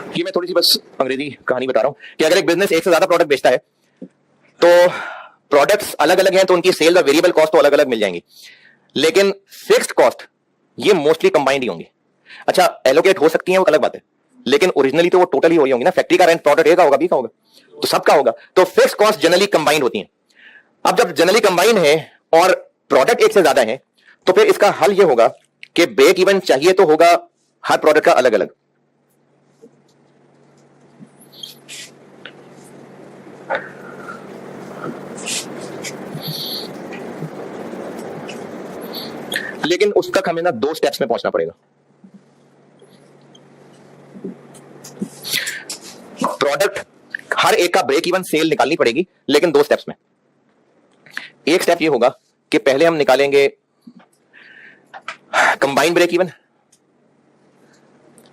ये मैं थोड़ी सी बस अंग्रेजी कहानी बता रहा हूं कि अगर एक बिजनेस एक से ज्यादा प्रोडक्ट बेचता है तो प्रोडक्ट्स अलग अलग हैं तो उनकी सेल और वेरिएबल कॉस्ट तो अलग अलग मिल जाएंगी, लेकिन फिक्स्ड कॉस्ट ये मोस्टली कंबाइंड ही होंगी। अच्छा, एलोकेट हो सकती है वो अलग बात है, लेकिन ओरिजिनली तो वो टोटल ही हो होंगी ना। फैक्ट्री का रेंट प्रोडक्ट ए का होगा, बी का होगा, तो सबका होगा। तो फिक्स्ड कॉस्ट जनरली कंबाइंड होती है। अब जब जनरली कंबाइंड है और प्रोडक्ट एक से ज्यादा है तो फिर इसका हल ये होगा कि ब्रेक इवन चाहिए तो होगा हर प्रोडक्ट का अलग अलग। लेकिन उस तक हमें ना 2 स्टेप्स में पहुंचना पड़ेगा। प्रोडक्ट हर एक का ब्रेक इवन सेल निकालनी पड़ेगी, लेकिन 2 स्टेप्स में। एक स्टेप ये होगा कि पहले हम निकालेंगे कंबाइंड ब्रेक इवन।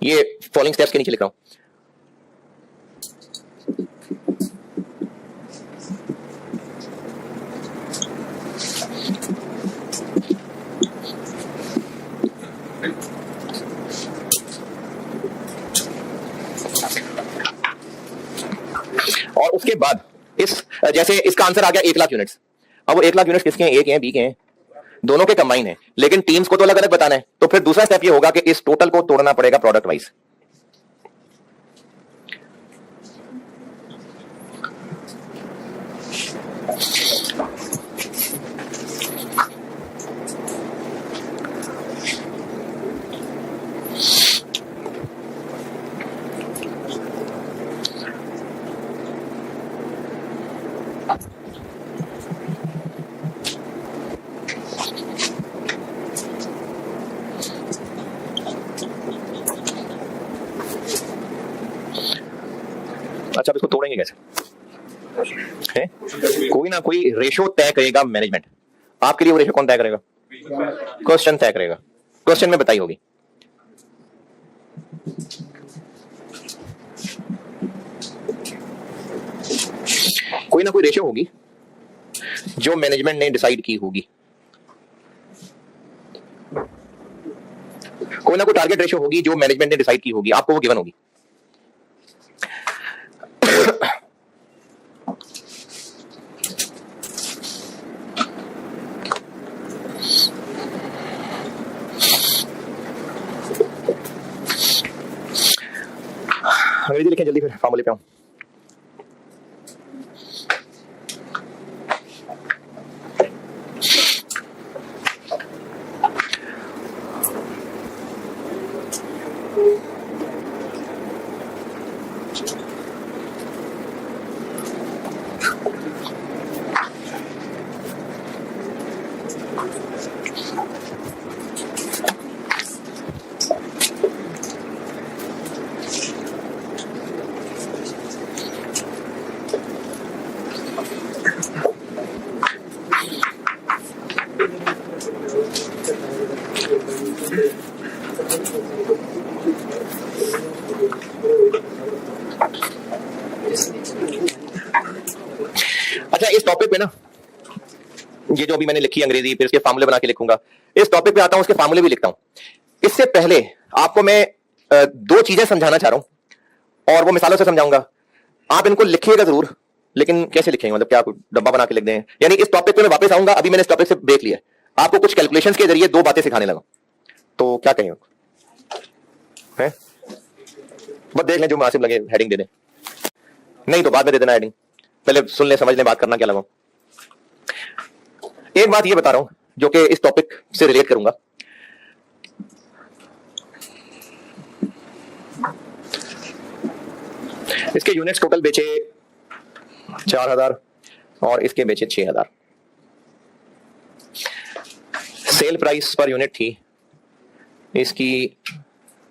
ये फॉलोइंग स्टेप्स के नीचे लिख रहा हूं। और उसके बाद जैसे इसका आंसर आ गया 1 लाख यूनिट्स। अब वो 1 लाख यूनिट्स किसके हैं? ए के हैं, बी के हैं, दोनों के कंबाइन है, लेकिन टीम्स को तो अलग अलग बताना है। तो फिर दूसरा स्टेप ये होगा कि इस टोटल को तोड़ना पड़ेगा प्रोडक्ट वाइज। अच्छा, अब इसको तोड़ेंगे कैसे? है कोई ना कोई रेशो तय करेगा मैनेजमेंट। आपके लिए वो रेशो कौन तय करेगा? क्वेश्चन तय करेगा। क्वेश्चन में बताई होगी। कोई ना कोई रेशो होगी जो मैनेजमेंट ने डिसाइड की होगी। कोई ना कोई टारगेट रेशो होगी जो मैनेजमेंट ने डिसाइड की होगी, आपको वो गिवन होगी। अंग्रेजी लिखें जल्दी, फिर फॉर्मूले पे आऊं। टॉपिक पे ना, ये जो अभी मैंने लिखी अंग्रेजी, फिर इसके फार्मूले बना के लिखूंगा, इस टॉपिक पे आता हूं, उसके फार्मूले भी लिखता हूं। इससे पहले आपको मैं दो चीजें समझाना चाह रहा हूं और वो मिसालों से समझाऊंगा। आप इनको लिखिएगा जरूर, लेकिन कैसे लिखेंगे, मतलब क्या डब्बा बना के लिख दें? यानी इस टॉपिक पे मैं वापस आऊंगा, अभी मैंने इस टॉपिक से ब्रेक लिया, आपको कुछ कैलकुलेशंस के जरिए दो बातें सिखाने लगा, तो क्या कहेंगे हैं? बस देख लें, जो मुनासिब लगे हेडिंग दे दें, नहीं तो बाद में दे देना हेडिंग, पहले सुन ले, समझ लें बात करना क्या लगा। एक बात ये बता रहा हूं जो कि इस टॉपिक से रिलेट करूंगा। इसके यूनिट्स टोटल बेचे 4000 और इसके बेचे 6000। सेल प्राइस पर यूनिट थी इसकी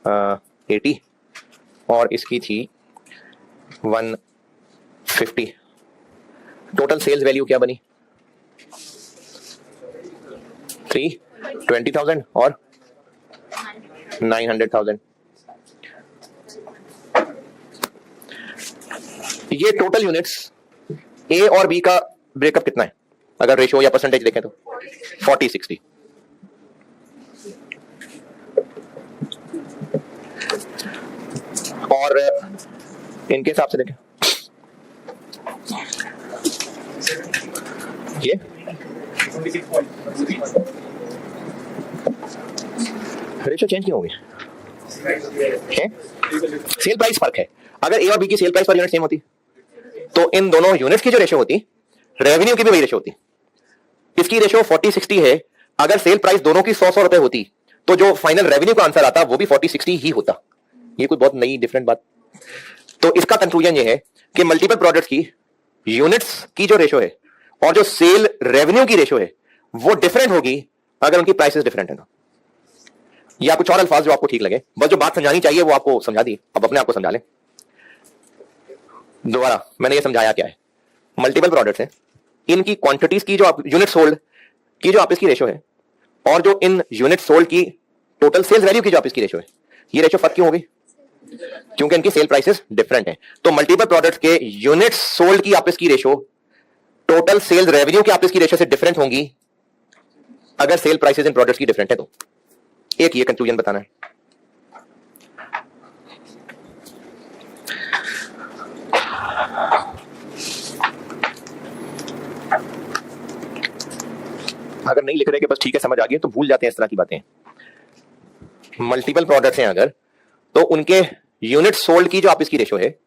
80 और इसकी थी 150। टोटल सेल्स वैल्यू क्या बनी? 320,000 और 900,000। ये टोटल यूनिट्स ए और बी का ब्रेकअप कितना है अगर रेशियो या परसेंटेज देखें तो? 40-60। और इनके हिसाब से देखें, ये रेशियो चेंज क्यों हो गया? सेल प्राइस फर्क है। अगर ए और बी की sale price per unit same होती तो इन दोनों यूनिट्स की जो रेशियो होती, रेवेन्यू की भी वही रेशियो होती। इसकी रेशियो 40-60 है। अगर सेल प्राइस दोनों की 100 रुपए होती तो जो फाइनल रेवेन्यू का आंसर आता वो भी 40-60 ही होता। ये कोई बहुत नई डिफरेंट बात। तो इसका कंक्लूजन ये है कि मल्टीपल प्रोडक्ट्स की यूनिट्स की जो रेशियो है और जो सेल रेवेन्यू की रेशियो है वो डिफरेंट होगी अगर उनकी प्राइसेस डिफरेंट है ना, या कुछ और अल्फाज जो आपको ठीक लगे। बस जो बात समझानी चाहिए वो आपको समझा दी, अब अपने आप को समझा लें। दोबारा मैंने ये समझाया क्या है। मल्टीपल प्रोडक्ट्स हैं, इनकी क्वांटिटीज की जो यूनिट सोल्ड की जो आपस की रेशियो है और जो इन यूनिट सोल्ड की टोटल सेल्स वैल्यू की जो आपस की रेशियो है, ये रेशियो फर्क क्यों होगी? क्योंकि इनकी सेल प्राइसेस डिफरेंट हैं। तो मल्टीपल प्रोडक्ट्स के यूनिट्स सोल्ड की आपस की रेशियो टोटल सेल्स रेवेन्यू की आपस की रेशियो से डिफरेंट होंगी अगर सेल प्राइसेस इन प्रोडक्ट्स की डिफरेंट है। तो एक ये कंक्लूजन बताना है। अगर नहीं लिख रहे कि बस ठीक है समझ आ गई, तो भूल जाते हैं इस तरह की बातें। मल्टीपल प्रोडक्ट्स हैं अगर, तो उनके यूनिट सोल्ड की जो आपस की रेशियो है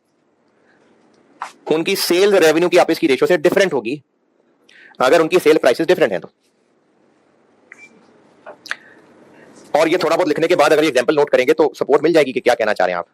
उनकी सेल रेवेन्यू की आपस की रेशियो से डिफरेंट होगी अगर उनकी सेल प्राइसेस डिफरेंट है तो। और ये थोड़ा बहुत लिखने के बाद अगर एग्जांपल नोट करेंगे तो सपोर्ट मिल जाएगी कि क्या कहना चाह रहे हैं आप।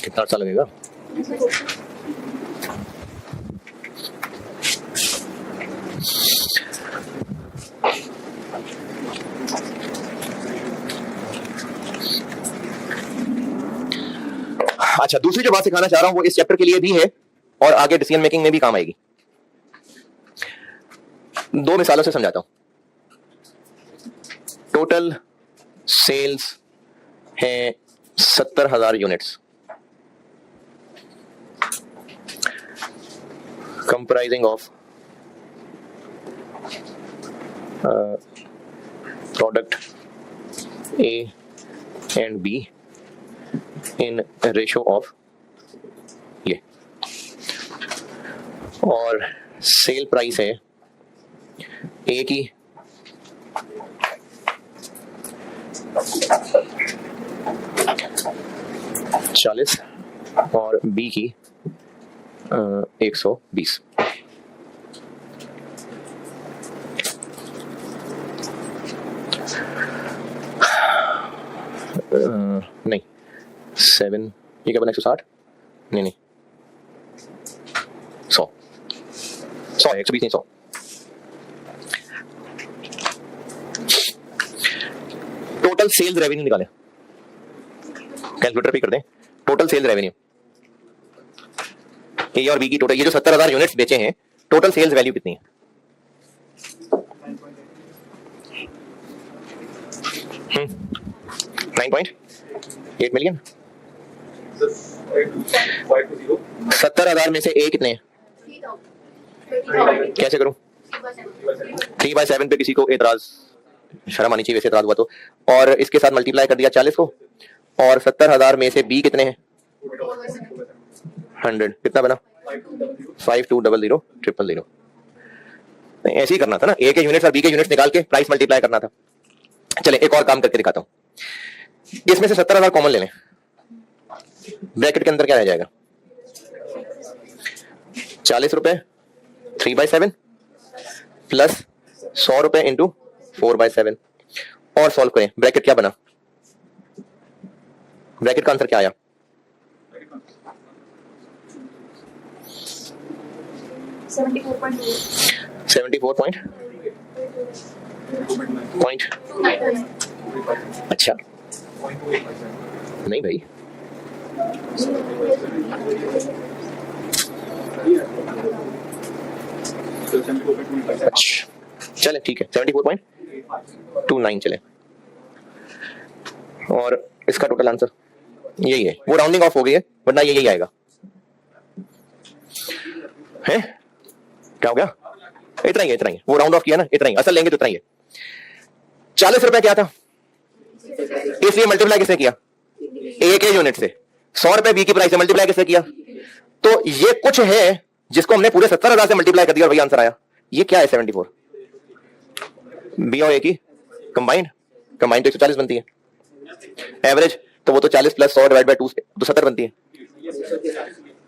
कितना अच्छा लगेगा। अच्छा, दूसरी जो बात सिखाना चाह रहा हूं वो इस चैप्टर के लिए भी है और आगे डिसीजन मेकिंग में भी काम आएगी। दो मिसालों से समझाता हूं। टोटल सेल्स है 70,000 units, comprising of product A and B in a ratio of ये, और सेल प्राइस है A की 40 और बी की 120। नहीं 7, ये क्या बना 160, नहीं 100 है 120 नहीं 100। टोटल सेल्स रेवेन्यू निकालें, कैलकुलेटर पे कर दें। टोटल सेल्स रेवेन्यू ए और बी की टोटल, ये जो 70,000 यूनिट्स बेचे हैं, टोटल सेल्स वैल्यू कितनी है? 9.8 मिलियन। 70,000 में से ए कितने हैं? कैसे करूं? 3/7 पे किसी को एतराज, शर्म आनी चाहिए वैसे एतराज हुआ तो, और इसके साथ मल्टीप्लाई कर दिया 40 को, और 70,000 में से बी कितने हैं? 100, कितना बना? 52000000। ऐसे ही करना था ना, ए के यूनिट्स और बी के यूनिट्स निकाल के प्राइस मल्टीप्लाई करना था। चले एक और काम करके दिखाता हूं। इसमें से 70,000 कॉमन ले लें, ब्रैकेट के अंदर क्या रह जाएगा? 40 रुपए 3/7 प्लस 100 रुपए इंटू 4/7, और सॉल्व करें। ब्रैकेट क्या बना? ब्रैकेट का आंसर क्या आया? 74 पॉइंट। अच्छा नहीं भाई, अच्छा चले ठीक है 74.29 चले, और इसका टोटल आंसर यही है। वो राउंडिंग ऑफ हो गई है, वरना यही आएगा। है क्या हो गया? इतना ही है, इतना ही है। वो राउंड ऑफ किया ना, इतना ही, असल लेंगे तो इतना ही है। 40 रुपए क्या था, इसलिए मल्टीप्लाई किसने किया? ए के यूनिट से। 100 रुपए बी की प्राइस से मल्टीप्लाई किसने किया? तो ये कुछ है जिसको हमने पूरे 70,000 से मल्टीप्लाई कर दिया और वही आंसर आया। ये क्या है? 74। बी और ए की कंबाइंड तो 140 बनती है। एवरेज तो वो तो 40 प्लस 100 डिवाइड बाय 2 तो 70 बनती है।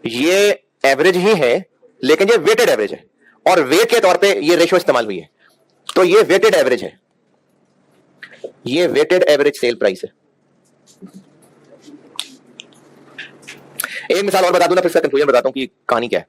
ये एवरेज ही है, लेकिन ये वेटेड एवरेज है, और वेट के तौर पे ये रेशियो इस्तेमाल हुई है, तो ये वेटेड एवरेज है। ये वेटेड एवरेज सेल प्राइस है। एक मिसाल और बता दूं ना, फिर इसका कंक्लूजन बताता हूं कि कहानी क्या है।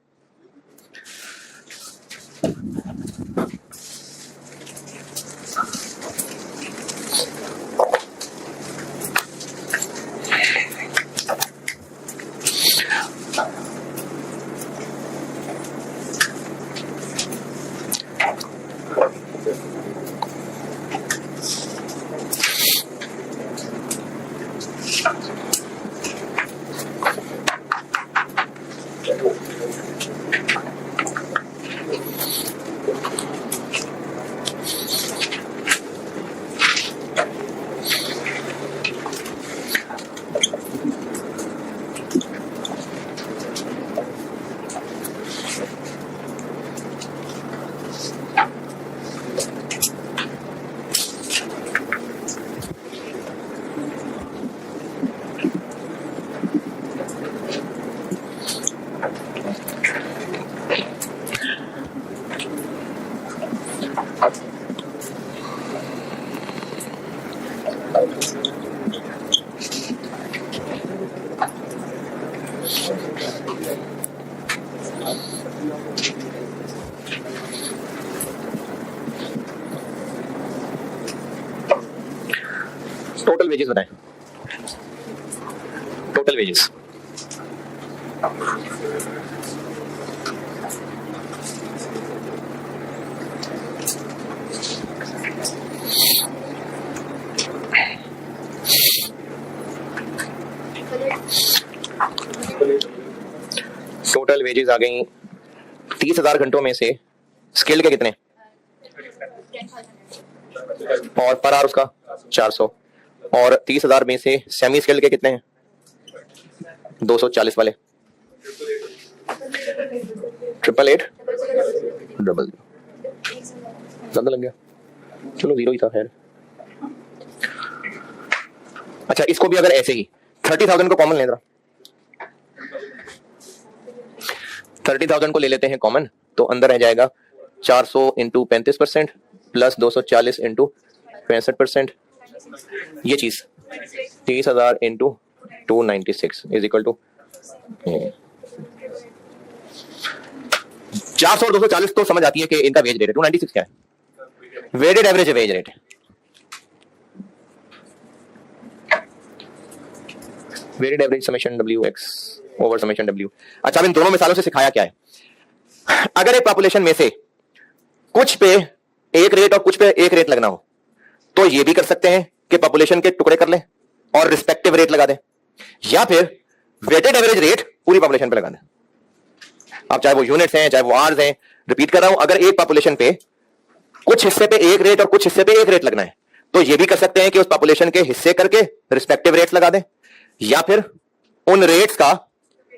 टोटल वेजेस बताएं। टोटल वेजेस टोटल वेजेस आ गई 30,000 घंटों में से स्किल्ड के कितने, और पर आवर उसका 400, और 30,000 में से सेमी स्किल्ड के कितने हैं? 240 वाले। 888 डबल ज्यादा लग गया, चलो जीरो ही था खैर। अच्छा, इसको भी अगर ऐसे ही 30,000 को कॉमन ले रहा, 30,000 को ले लेते हैं कॉमन, तो अंदर रह जाएगा 400 इंटू 35% प्लस 240 इंटू 65%, ये चीज 30,000 इंटू 296 इज इक्वल टू 400 और 240 तो समझ आती है कि इनका वेज रेट है। 296 क्या है? Weighted average wage rate. Weighted average summation W X over summation W. अच्छा, अब इन दोनों मिसालों से सिखाया क्या है? अगर एक पॉपुलेशन में से कुछ पे एक रेट और कुछ पे एक रेट लगना हो, तो ये भी कर सकते हैं कि पॉपुलेशन के टुकड़े कर लें और रिस्पेक्टिव रेट लगा दें, या फिर वेटेड एवरेज रेट पूरी पॉपुलेशन पे लगा दें। अब चाहे वो यूनिट्स हैं, चाहे वो आर्स हैं, रिपीट कर रहा हूं, अगर एक पॉपुलेशन पे कुछ हिस्से पे एक रेट और कुछ हिस्से पे एक रेट लगना है, तो ये भी कर सकते हैं कि उस पॉपुलेशन के हिस्से करके रिस्पेक्टिव रेट्स लगा दें, या फिर उन रेट्स का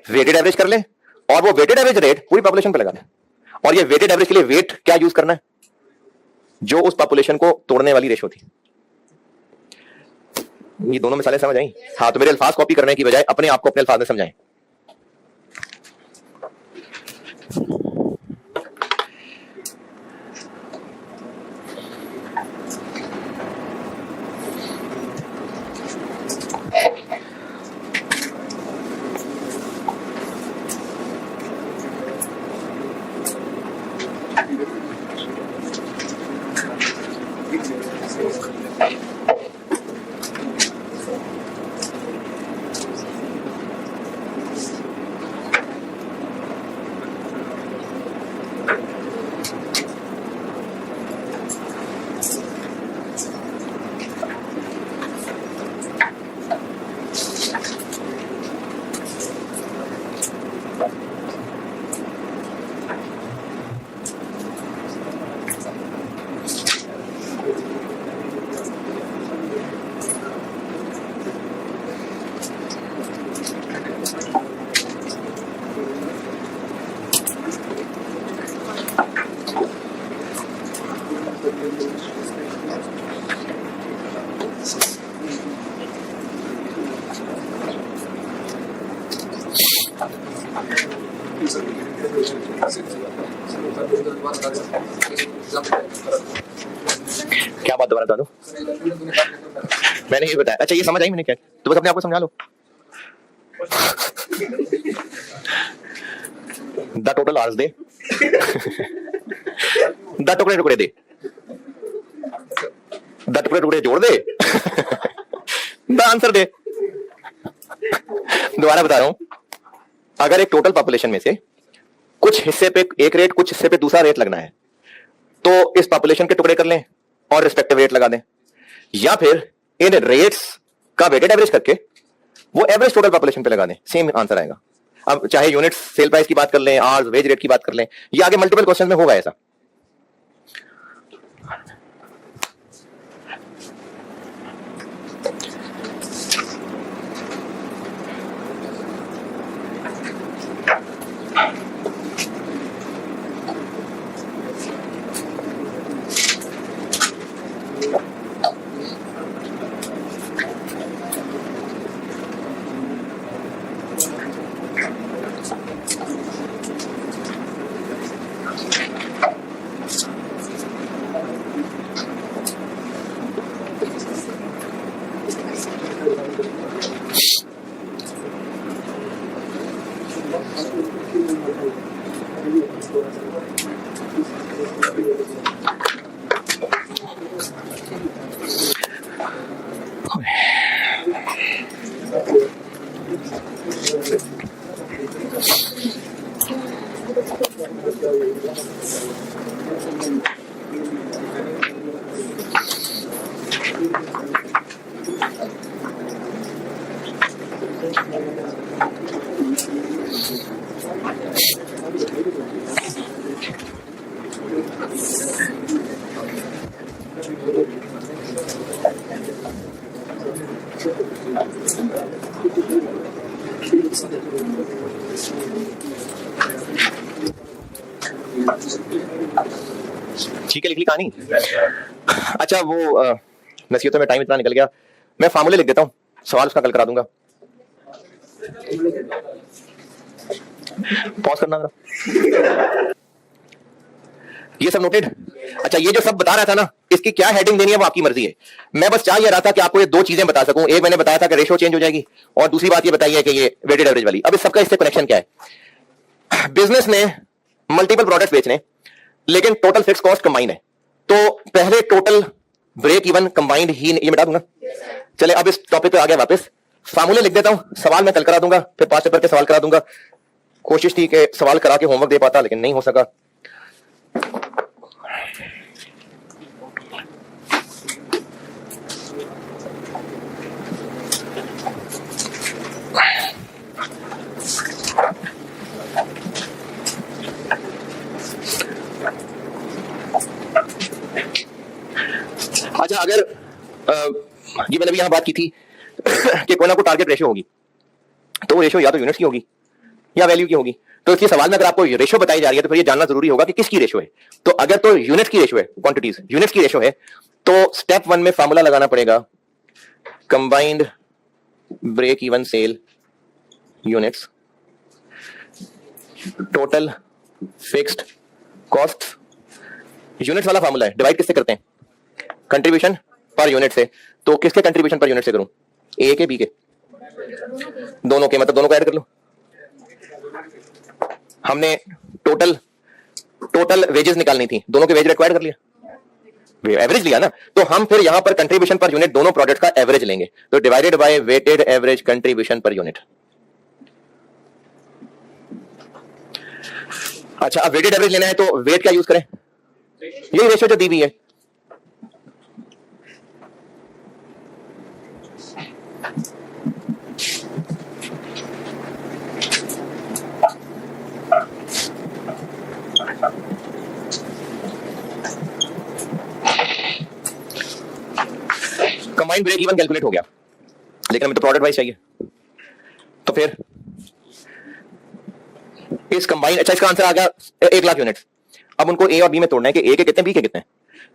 वेटेड एवरेज कर लें और वो वेटेड एवरेज रेट पूरी पॉपुलेशन पे लगा दें। और ये वेटेड एवरेज के लिए वेट क्या यूज करना है? जो उस पॉपुलेशन को तोड़ने वाली रेशो थी। ये दोनों मिसालें समझ आई? हाँ, तो मेरे अल्फाज कॉपी करने की बजाय अपने आप को अपने अल्फाज में समझाएं। क्या बात दोबारा बता दो, मैंने ये बताया। अच्छा, ये समझ आई मैंने क्या? तो बस अपने आप को समझा लो। द टोटल आवर्स दे, द टुकड़े टुकड़े दे, द टुकड़े टुकड़े जोड़ दे, द आंसर दे। दोबारा बता रहा हूं, अगर एक टोटल पॉपुलेशन में से कुछ हिस्से पे एक रेट, कुछ हिस्से पे दूसरा रेट लगना है, तो इस पॉपुलेशन के टुकड़े कर लें और रिस्पेक्टिव रेट लगा दें, या फिर इन रेट्स का वेटेड एवरेज करके वो एवरेज टोटल पॉपुलेशन पे लगा दें। सेम आंसर आएगा। अब चाहे यूनिट्स सेल प्राइस की बात कर लें, आवर्स वेज रेट की बात कर लें, ये आगे मल्टीपल क्वेश्चन में होगा ऐसा। ठीक है, लिख ली कहानी। अच्छा, वो नसीहतों में टाइम इतना निकल गया, मैं फार्मूले लिख देता हूं। सवाल उसका कल करा दूंगा। पॉज करना जरा। ये सब नोटेड? अच्छा, ये जो सब बता रहा था ना, इसकी क्या हेडिंग देनी है वो आपकी मर्जी है। मैं बस चाह ये रहा था कि आपको ये दो चीजें बता सकूं। एक मैंने बताया था कि रेशो चेंज हो जाएगी, और दूसरी बात ये बताई है कि ये वेटेड एवरेज वाली। अब इस सबका इससे कनेक्शन क्या है? बिजनेस में मल्टीपल प्रोडक्ट्स बेचने, लेकिन टोटल फिक्स कॉस्ट कंबाइंड है। तो पहले टोटल ब्रेक इवन कंबाइंड ही, ये बता दूंगा। चले अब इस टॉपिक पे आ गया वापस। फार्मूले लिख देता हूं, सवाल मैं कल करा दूंगा, फिर 5 पेपर के सवाल करा दूंगा। कोशिश थी कि सवाल करा के होमवर्क दे पाता, लेकिन नहीं हो सका। अच्छा, अगर ये मैंने भी यहां बात की थी कि कोई ना कोई टारगेट रेशियो होगी, तो वो रेशियो या तो यूनिट्स की होगी या वैल्यू की होगी। तो इसके सवाल में अगर आपको रेशियो बताई जा रही है तो फिर ये जानना जरूरी होगा कि किसकी रेशियो है। तो अगर तो यूनिट्स की रेशियो है, क्वांटिटीज यूनिट्स की रेशियो है, तो स्टेप 1 में फार्मूला लगाना पड़ेगा combined break even sale units total fixed cost. Units वाला फार्मूला है, डिवाइड किससे करते हैं? कंट्रीब्यूशन पर यूनिट से। तो किसके कंट्रीब्यूशन पर यूनिट से करूं? ए के, बी के, दोनों के, मतलब दोनों को ऐड कर लो। हमने टोटल वेजेस निकालनी थी, दोनों के वेज रेट को ऐड कर लिया, एवरेज लिया ना। तो हम फिर यहां पर कंट्रीब्यूशन पर यूनिट दोनों प्रोडक्ट का एवरेज लेंगे, तो divided by weighted average contribution per unit. अच्छा, अब वेटेड एवरेज लेना है तो वेट क्या यूज करें? यही रेशियो जो दी हुई है। कंबाइंड ब्रेक इवन कैलकुलेट हो गया, लेकिन हमें तो प्रोडक्ट वाइज चाहिए। तो फिर इस कंबाइंड, अच्छा इसका आंसर आ गया 1 लाख यूनिट्स। अब उनको ए और बी में तोड़ना है कि ए के कितने, बी के कितने।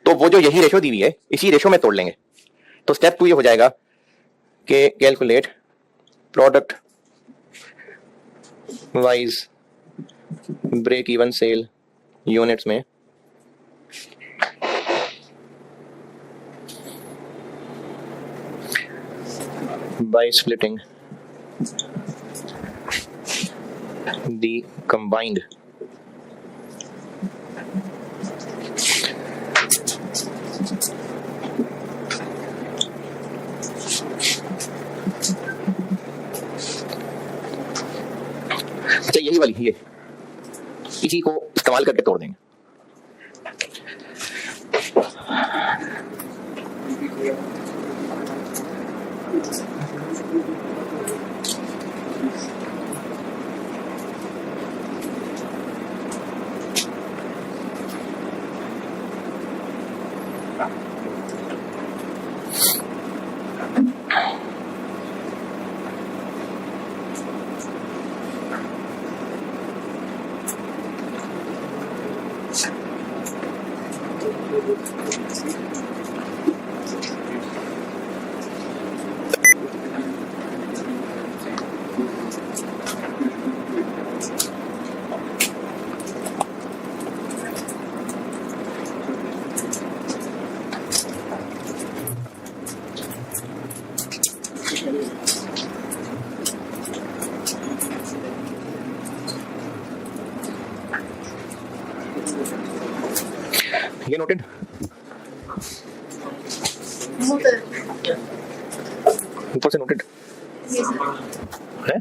तो वो जो यही रेशो दी हुई है, इसी रेशो में तोड़ लेंगे। तो स्टेप 2 ये हो जाएगा कि calculate product wise break even sale units में by splitting the combined अच्छा, यही वाली ये, इसी को इस्तेमाल करके तोड़ देंगे। ये नोटेड? ऊपर से नोटेड है?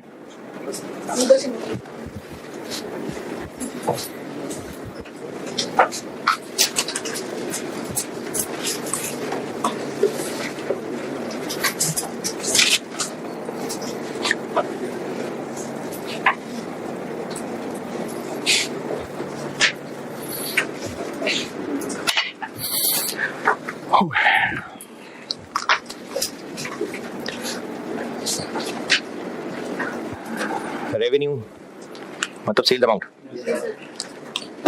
रेवेन्यू मतलब सेल्स अमाउंट।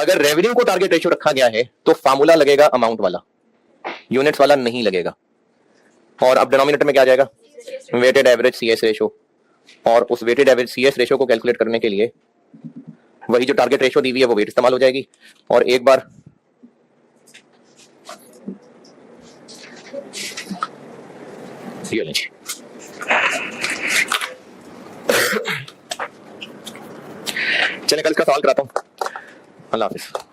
अगर रेवेन्यू को टारगेट रेशियो रखा गया है तो फार्मूला लगेगा अमाउंट वाला, यूनिट्स वाला नहीं लगेगा। और अब डिनोमिनेटर में क्या आ जाएगा? वेटेड एवरेज CS रेशो, और उस वेटेड एवरेज CS रेशो को कैलकुलेट करने के लिए वही जो टारगेट रेशो दी हुई है वो वेट इस्तेमाल हो जाएगी। और एक बार चलिए कल का सवाल कराता हूँ। अल्लाह हाफिज।